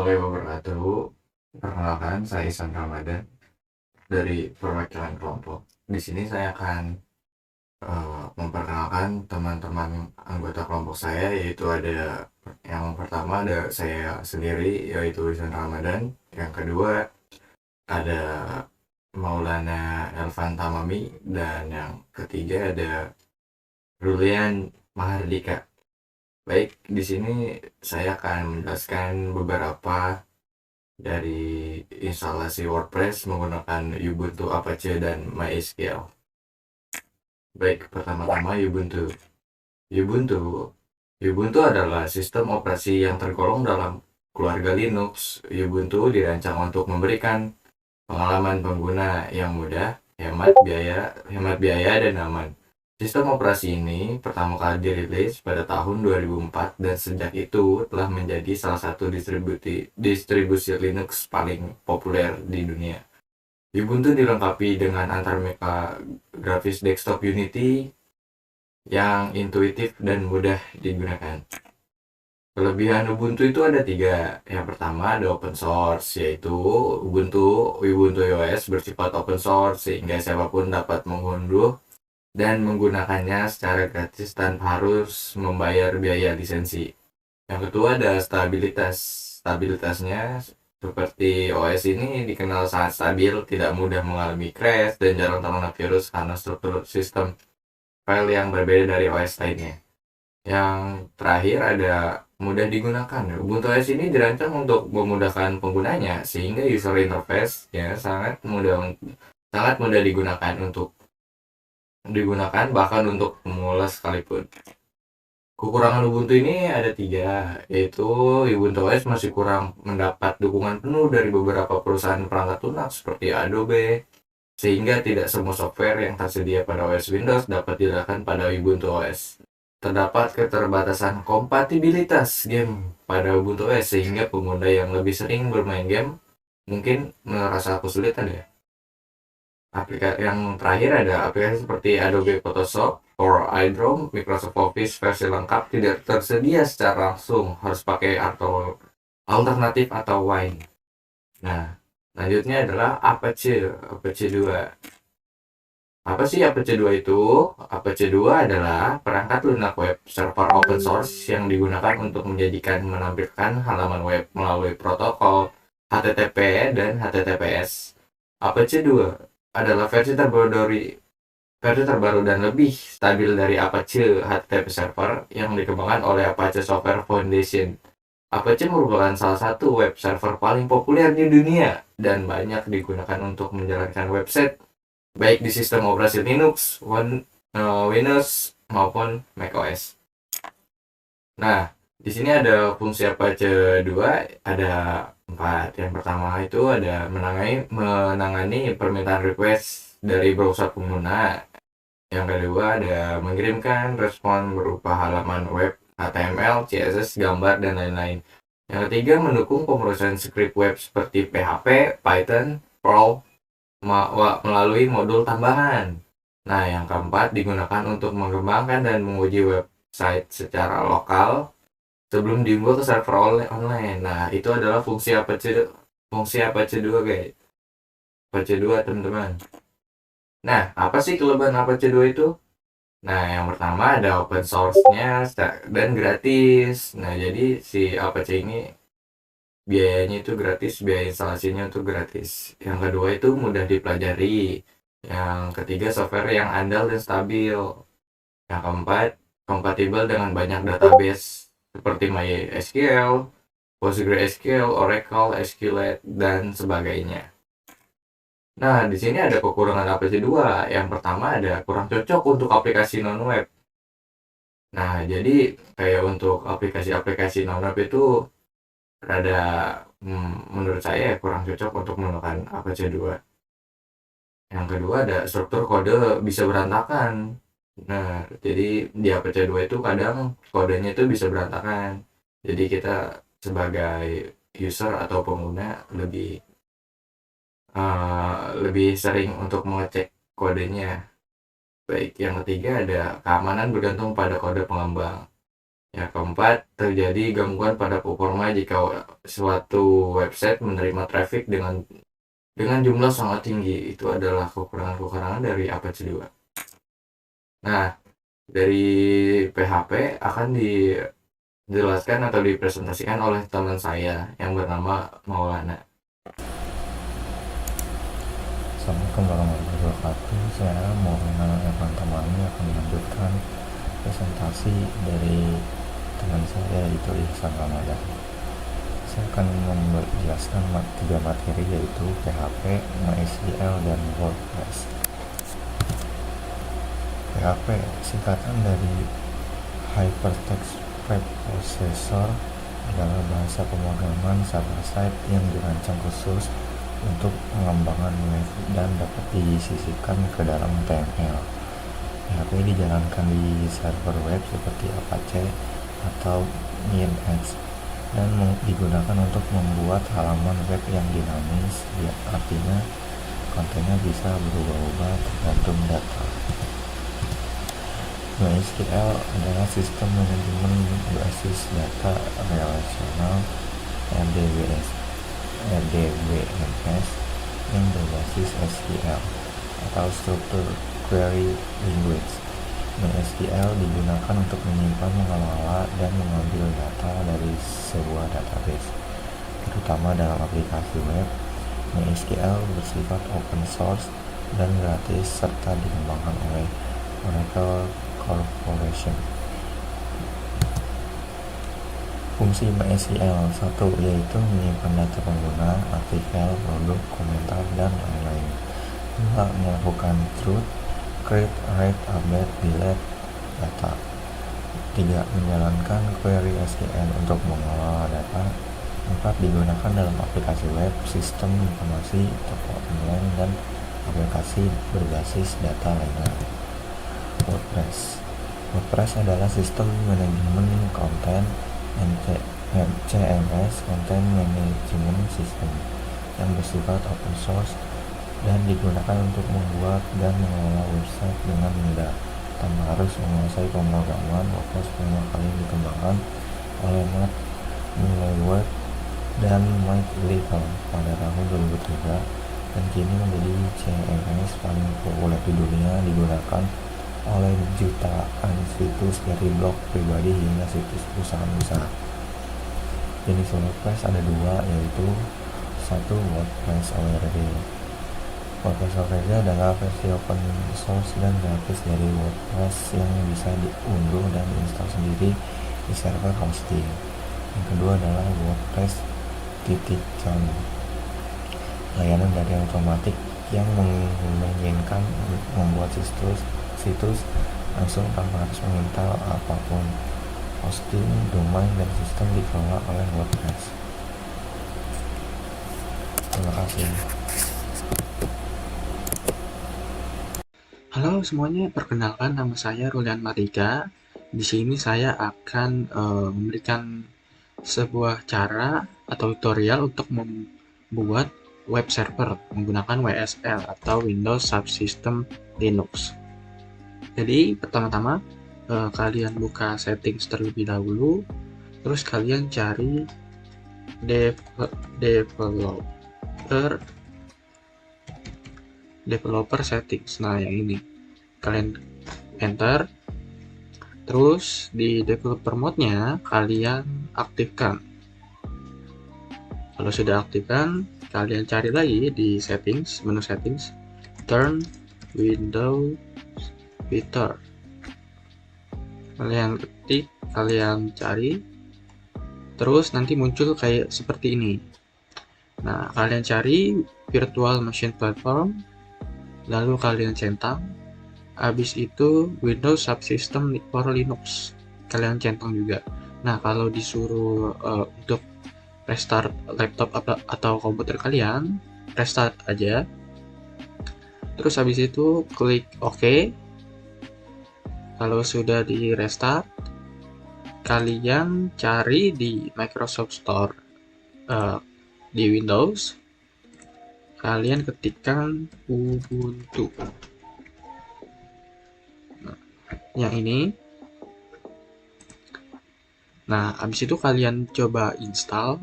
warahmatullahi wabarakatuh. Perkenalkan, saya Ihsan Ramadan dari perwakilan kelompok. Di sini saya akan memperkenalkan teman-teman anggota kelompok saya, yaitu ada yang pertama ada saya sendiri, yaitu Ihsan Ramadan. Yang kedua ada Maulana Elvan Tamami, dan yang ketiga ada Rulian Mahardika. Baik, di sini saya akan menjelaskan beberapa dari instalasi WordPress menggunakan Ubuntu, Apache, dan MySQL. Baik, pertama-tama Ubuntu. Ubuntu Ubuntu adalah sistem operasi yang tergolong dalam keluarga Linux. Ubuntu dirancang untuk memberikan pengalaman pengguna yang mudah, hemat biaya dan aman. Sistem operasi ini pertama kali dirilis pada tahun 2004 dan sejak itu telah menjadi salah satu distribusi Linux paling populer di dunia. Ubuntu dilengkapi dengan antarmeka grafis desktop Unity yang intuitif dan mudah digunakan. Kelebihan Ubuntu itu ada 3. Yang pertama ada open source, yaitu Ubuntu iOS bersifat open source sehingga siapapun dapat mengunduh dan menggunakannya secara gratis tanpa harus membayar biaya lisensi. Yang kedua ada stabilitas. Stabilitasnya seperti OS ini dikenal sangat stabil, tidak mudah mengalami crash, dan jarang terkena virus karena struktur sistem file yang berbeda dari OS lainnya. Yang terakhir ada mudah digunakan. Ubuntu OS ini dirancang untuk memudahkan penggunanya sehingga user interface-nya sangat mudah digunakan bahkan untuk pemula sekalipun. Kekurangan Ubuntu ini ada 3, yaitu Ubuntu OS masih kurang mendapat dukungan penuh dari beberapa perusahaan perangkat lunak seperti Adobe, sehingga tidak semua software yang tersedia pada OS Windows dapat digunakan pada Ubuntu OS. Terdapat keterbatasan kompatibilitas game pada Ubuntu OS sehingga pengguna yang lebih sering bermain game mungkin merasa kesulitan ya. Yang terakhir ada aplikasi seperti Adobe Photoshop, Power iDraw, Microsoft Office versi lengkap tidak tersedia secara langsung, harus pakai atau alternatif atau Wine. Nah, selanjutnya adalah Apache 2. Apa sih Apache 2 itu? Apache 2 adalah perangkat lunak web server open source yang digunakan untuk menampilkan halaman web melalui protokol HTTP dan HTTPS. Apache 2 adalah versi terbaru dan lebih stabil dari Apache HTTP Server yang dikembangkan oleh Apache Software Foundation. Apache merupakan salah satu web server paling populer di dunia dan banyak digunakan untuk menjalankan website baik di sistem operasi Linux, Windows maupun macOS. Nah, di sini ada fungsi Apache 2 ada 4. Yang pertama itu ada menangani permintaan request dari browser pengguna. Yang kedua ada mengirimkan respon berupa halaman web, HTML, CSS, gambar, dan lain-lain. Yang ketiga mendukung pemrosesan script web seperti PHP, Python, Perl melalui modul tambahan. Nah, yang keempat digunakan untuk mengembangkan dan menguji website secara lokal sebelum diunggah ke server online. Nah, itu adalah fungsi Apache 2, guys. Apache 2, teman-teman. Nah, apa sih kelebihan Apache 2 itu? Nah, yang pertama ada open source-nya dan gratis. Nah, jadi si Apache ini biayanya itu gratis, biaya instalasinya itu gratis. Yang kedua itu mudah dipelajari. Yang ketiga software yang andal dan stabil. Yang keempat kompatibel dengan banyak database seperti MySQL, PostgreSQL, Oracle, SQLite, dan sebagainya. Nah, di sini ada kekurangan Apache 2. Yang pertama ada kurang cocok untuk aplikasi non-web. Nah, jadi kayak untuk aplikasi-aplikasi non-web itu rada menurut saya kurang cocok untuk menggunakan Apache 2. Yang kedua ada struktur kode bisa berantakan. Nah, jadi di Apache 2 itu kadang kodenya itu bisa berantakan. Jadi kita sebagai user atau pengguna lebih sering untuk mengecek kodenya. Baik, yang ketiga ada keamanan bergantung pada kode pengembang. Yang keempat, terjadi gangguan pada performa jika suatu website menerima traffic dengan jumlah sangat tinggi. Itu adalah kekurangan-kekurangan dari Apache 2. Nah, dari PHP akan dijelaskan atau dipresentasikan oleh teman saya yang bernama Maulana. Assalamualaikum warahmatullahi wabarakatuh. Saya Maulana Evan Tamani akan melanjutkan presentasi dari teman saya, yaitu Ihsan Ramadan. Saya akan menjelaskan 3 materi, yaitu PHP, MySQL, dan WordPress. PHP singkatan dari Hypertext Preprocessor, adalah bahasa pemrograman server-side yang dirancang khusus untuk pengembangan web dan dapat disisipkan ke dalam HTML. PHP dijalankan di server web seperti Apache atau NginX dan digunakan untuk membuat halaman web yang dinamis, artinya kontennya bisa berubah-ubah tergantung data. MySQL adalah sistem manajemen basis data relasional RDBMS yang berbasis SQL atau Structured Query Language. MySQL digunakan untuk menyimpan, mengelola, dan mengambil data dari sebuah database, terutama dalam aplikasi web. MySQL bersifat open source dan gratis serta dikembangkan oleh Oracle Corporation. Fungsi MySQL 1 yaitu menyimpan data pengguna, artikel, produk, komentar, dan lain-lain. 2. Melakukan truth, create, write, update, delete data. 3. Menjalankan query SQL untuk mengelola data. 4. Digunakan dalam aplikasi web, sistem informasi, toko online, dan aplikasi berbasis data lainnya. WordPress adalah sistem manajemen konten CMS, Content Management System, yang bersifat open source dan digunakan untuk membuat dan mengelola website dengan mudah tanpa harus menguasai pemrograman. WordPress pertama kali dikembangkan oleh Matt Mullenweg dan Mike Little pada tahun 2003 dan kini menjadi CMS paling populer di dunia, digunakan oleh jutaan situs dari blog pribadi hingga situs perusahaan besar. Jenis WordPress ada 2, yaitu 1. WordPress ORG. WordPress ORG adalah versi open source dan gratis dari WordPress yang bisa diunduh dan diinstal sendiri di server hosting. Yang kedua adalah WordPress.com, layanan dari otomatik yang memungkinkan membuat situs langsung tanpa harus menginstal apapun. Hosting, domain, dan sistem dikelola oleh WordPress. Terima kasih. Halo semuanya, perkenalkan nama saya Rulian Marika. Di sini saya akan memberikan sebuah cara atau tutorial untuk membuat web server menggunakan WSL atau Windows Subsystem Linux. Jadi pertama-tama kalian buka settings terlebih dahulu, terus kalian cari developer settings. Nah, yang ini kalian enter, terus di developer mode-nya kalian aktifkan. Kalau sudah aktifkan, kalian cari lagi di settings, menu settings, turn Windows Better. Kalian ketik, kalian cari, terus nanti muncul kayak seperti ini. Nah, kalian cari virtual machine platform, lalu kalian centang, habis itu Windows Subsystem for Linux kalian centang juga. Nah, kalau disuruh untuk restart laptop atau komputer kalian, restart aja, terus habis itu klik OK. Kalau sudah di restart, kalian cari di Microsoft Store di Windows, kalian ketikkan Ubuntu. Nah, yang ini Nah, habis itu kalian coba install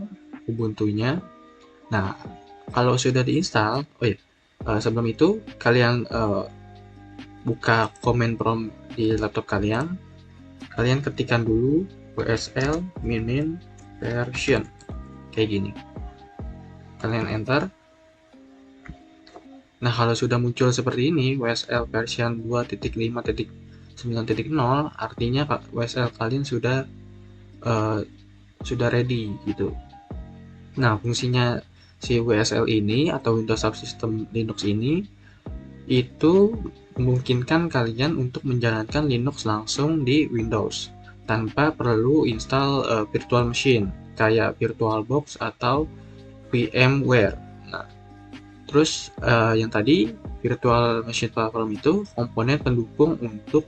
Ubuntu-nya. Nah, kalau sudah diinstal, sebelum itu kalian buka command prompt di laptop kalian. Kalian ketikkan dulu WSL min version kayak gini. Kalian enter. Nah, kalau sudah muncul seperti ini, WSL version 2.5.9.0, artinya WSL kalian sudah ready gitu. Nah, fungsinya si WSL ini atau Windows Subsystem Linux ini itu memungkinkan kalian untuk menjalankan Linux langsung di Windows tanpa perlu install virtual machine kayak VirtualBox atau VMware. Nah, terus yang tadi Virtual Machine Platform itu komponen pendukung untuk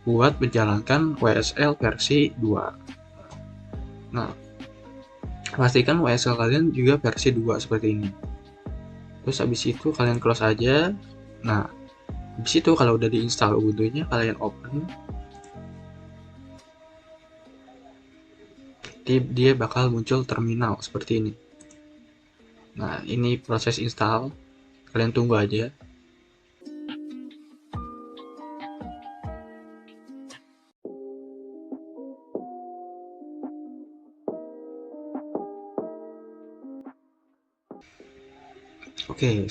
buat menjalankan WSL versi 2. Nah, pastikan WSL kalian juga versi 2 seperti ini. Terus habis itu kalian close aja. Nah, habis itu kalau udah diinstal Ubuntu-nya, kalian open. Dia bakal muncul terminal seperti ini. Nah, ini proses install. Kalian tunggu aja. Oke,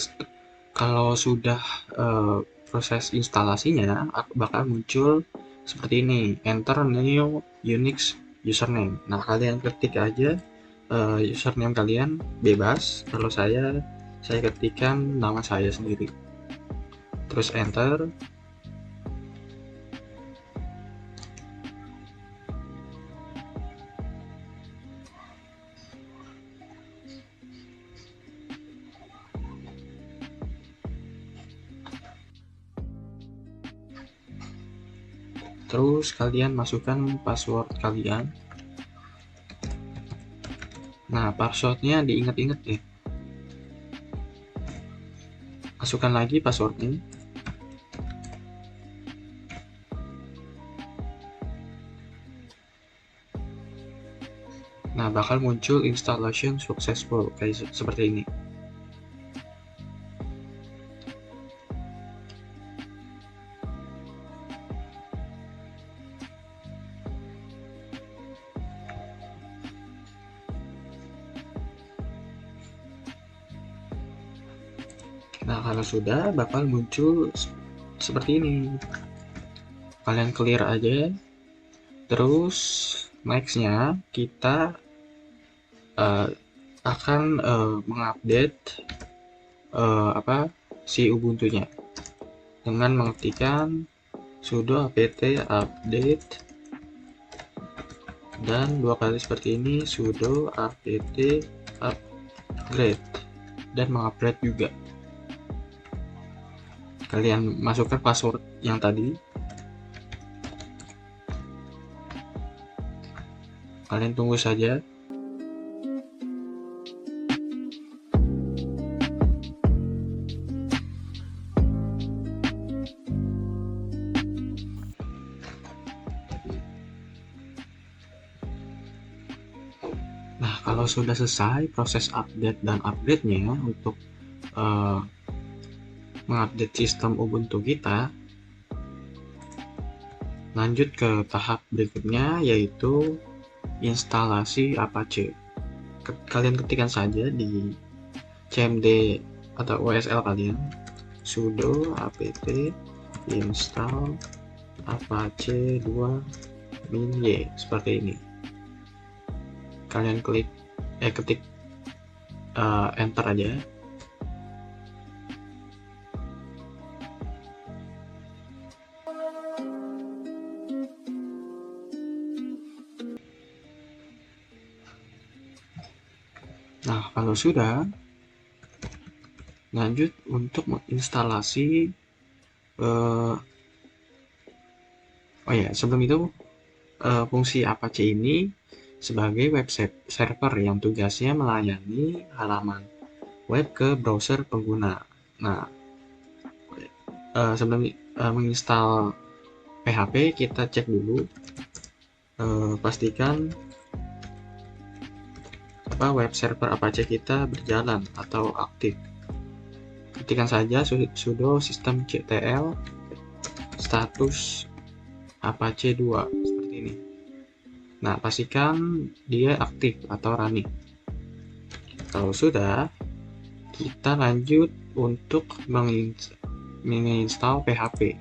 kalau sudah proses instalasinya bakal muncul seperti ini, enter new Unix username. Nah, kalian ketik aja username kalian bebas. Kalau saya ketikkan nama saya sendiri, terus enter. Terus kalian masukkan password kalian. Nah, passwordnya diingat-ingat ya. Masukkan lagi passwordnya. Nah, bakal muncul installation successful kayak seperti ini. Nah, kalau sudah bakal muncul seperti ini. Kalian clear aja. Terus nextnya kita akan mengupdate si Ubuntu-nya dengan mengetikkan sudo apt update dan 2 kali seperti ini sudo apt upgrade dan mengupgrade juga. Kalian masukkan password yang tadi. Kalian tunggu saja. Nah, kalau sudah selesai proses update dan upgrade-nya untuk mengupdate sistem Ubuntu kita, lanjut ke tahap berikutnya yaitu instalasi Apache. Kalian ketikkan saja di cmd atau OSL kalian sudo apt install apache 2 min-y seperti ini. Kalian ketik enter aja. Nah, kalau sudah, lanjut untuk menginstalasi sebelum itu fungsi Apache ini sebagai web server yang tugasnya melayani halaman web ke browser pengguna. Nah, sebelum menginstal PHP kita cek dulu pastikan web server Apache kita berjalan atau aktif. Ketikkan saja sudo systemctl status Apache 2 seperti ini. Nah, pastikan dia aktif atau running. Kalau sudah, kita lanjut untuk menginstal PHP.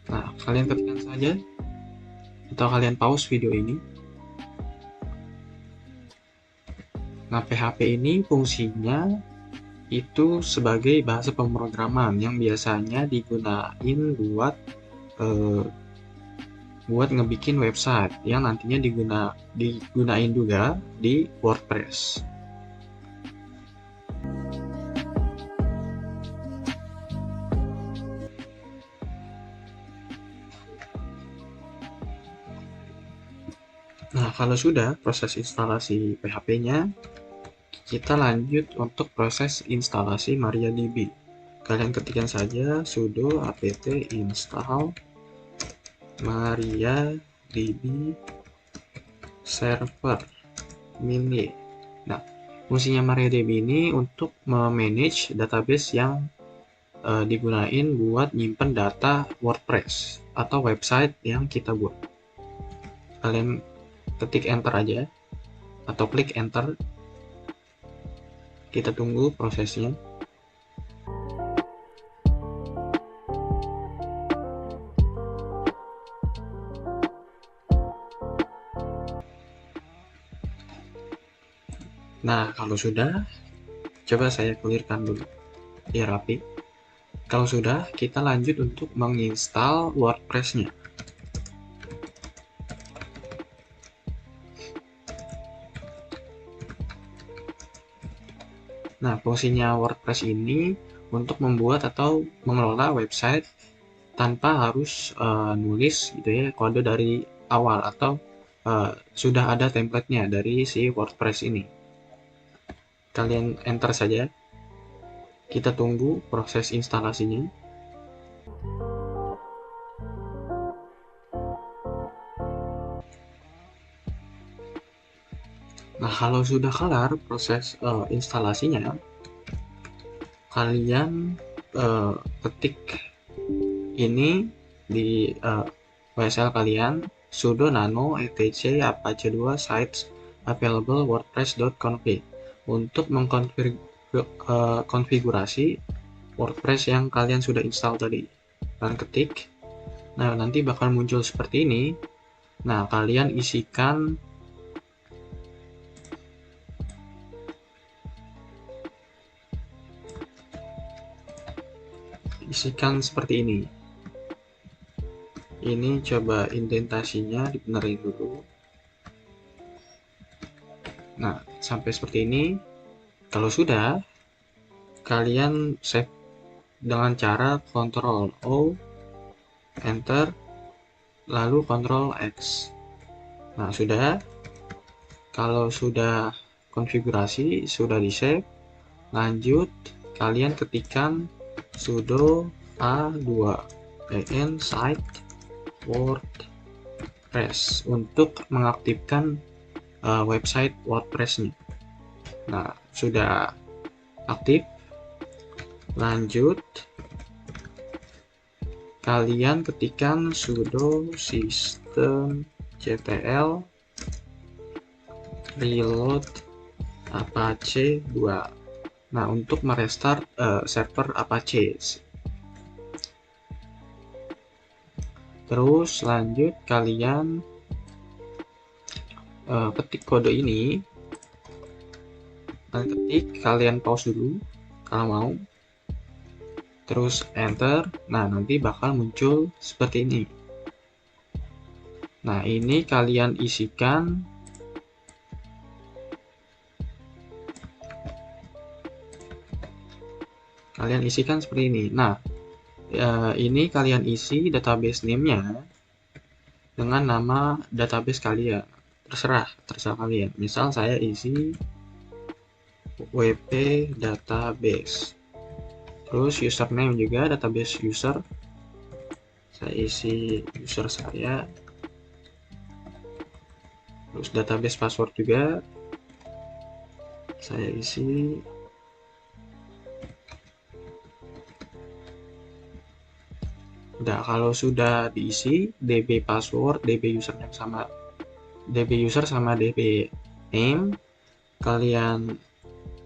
Nah, kalian ketikkan saja atau kalian pause video ini. Nah, PHP ini fungsinya itu sebagai bahasa pemrograman yang biasanya digunain buat ngebikin website yang nantinya digunain juga di WordPress. Nah, kalau sudah proses instalasi PHP-nya, kita lanjut untuk proses instalasi MariaDB. Kalian ketikkan saja sudo apt install MariaDB server min. Nah, fungsinya MariaDB ini untuk memanage database yang digunain buat nyimpen data WordPress atau website yang kita buat. Kalian ketik enter aja atau klik enter. Kita tunggu prosesnya. Nah, kalau sudah, coba saya clearkan dulu biar rapi. Kalau sudah, kita lanjut untuk menginstal WordPress-nya. Nah, fungsinya WordPress ini untuk membuat atau mengelola website tanpa harus nulis gitu ya kode dari awal atau sudah ada template-nya dari si WordPress ini. Kalian enter saja. Kita tunggu proses instalasinya. Nah, kalau sudah kelar proses instalasinya, kalian ketik ini di WSL kalian sudo nano etc apache 2 sites available wordpress.config untuk mengkonfigurasi WordPress yang kalian sudah install tadi. Kalian ketik. Nah, nanti bakal muncul seperti ini. Nah, kalian isikan seperti ini. Ini coba indentasinya dibenerin dulu. Nah, sampai seperti ini. Kalau sudah, kalian save dengan cara Ctrl O, Enter, lalu Ctrl X. Nah, sudah. Kalau sudah konfigurasi, sudah di save, lanjut kalian ketikkan sudo a2 en site WordPress untuk mengaktifkan website WordPress-nya. Nah, sudah aktif. Lanjut, kalian ketikkan sudo systemctl reload apache 2. Nah, untuk merestart server Apache. Terus lanjut kalian ketik kode ini. Kalian pause dulu kalau mau. Terus enter. Nah, nanti bakal muncul seperti ini. Nah, ini kalian isikan seperti ini. Nah, ini kalian isi database name-nya dengan nama database kalian. Terserah kalian. Misal saya isi WP database. Terus username juga, database user. Saya isi user saya. Terus database password juga saya isi. Udah, kalau sudah diisi db password, db username sama db user sama db name, kalian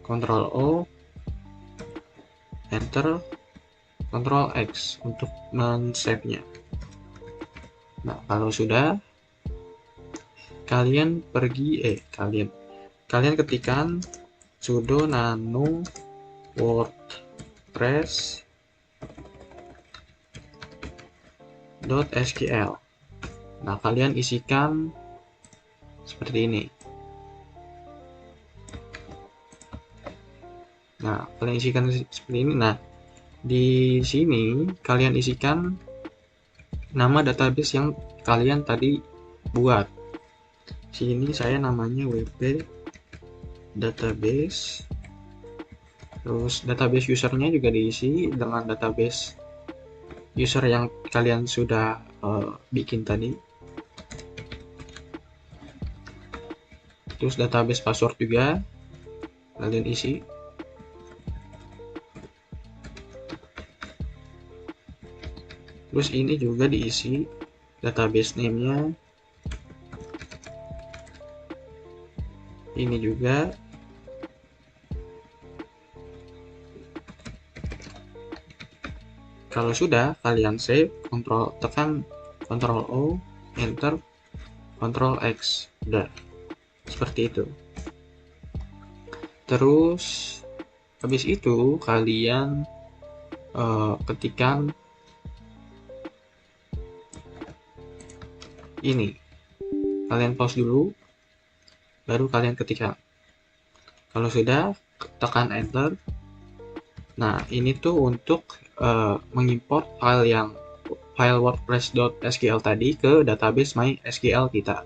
Ctrl O, Enter, Ctrl X untuk men-save-nya. Nah, kalau sudah, kalian ketikkan sudo nano wordpress.sql. Nah, kalian isikan seperti ini. Nah, kalian isikan seperti ini. Nah, di sini kalian isikan nama database yang kalian tadi buat. Sini saya namanya wp database. Terus database usernya juga diisi dengan database user yang kalian sudah bikin tadi. Terus database password juga kalian isi. Terus ini juga diisi database name-nya. Ini juga. Kalau sudah, kalian save, tekan Ctrl O, Enter, Ctrl X. Udah. Seperti itu. Terus habis itu kalian ketikkan ini. Kalian pause dulu, baru kalian ketikkan. Kalau sudah, tekan Enter. Nah, ini tuh untuk mengimport file wordpress.sql tadi ke database MySQL kita.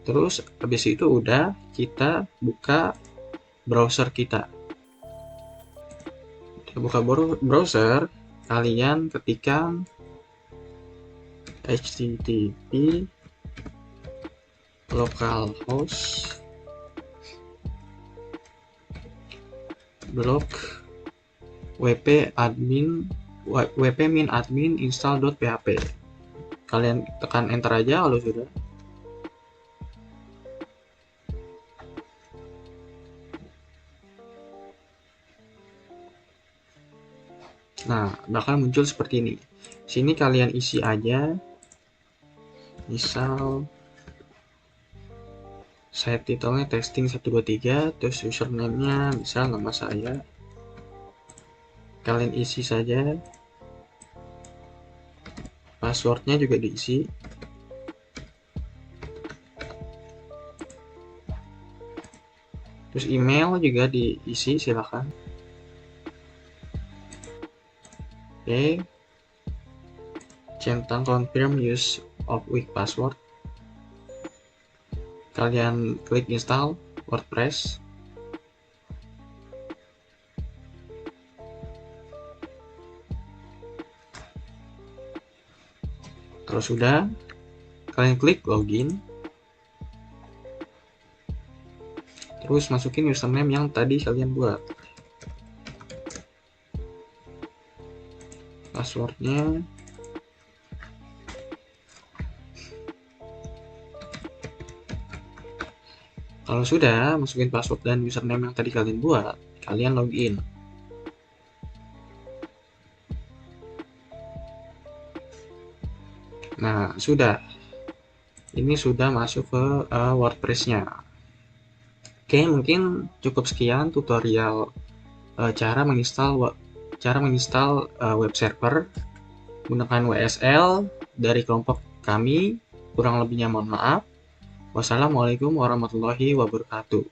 Terus habis itu udah, kita buka browser kita. Kita buka browser, kalian ketikkan http localhost blog wp-min admin install.php. Kalian tekan enter aja kalau sudah. Nah, bakal muncul seperti ini. Sini kalian isi aja. Misal saya titelnya testing 123, terus username-nya misal nama saya. Kalian isi saja. Passwordnya juga diisi. Terus email juga diisi, silakan. Oke. Centang confirm use of weak password. Kalian klik install WordPress. Kalau sudah, kalian klik login. Terus masukin username yang tadi kalian buat. Passwordnya. Kalau sudah, masukin password dan username yang tadi kalian buat, kalian login. Nah, sudah. Ini sudah masuk ke WordPress-nya. Oke, mungkin cukup sekian tutorial cara menginstal web server menggunakan WSL dari kelompok kami. Kurang lebihnya mohon maaf. Wassalamualaikum warahmatullahi wabarakatuh.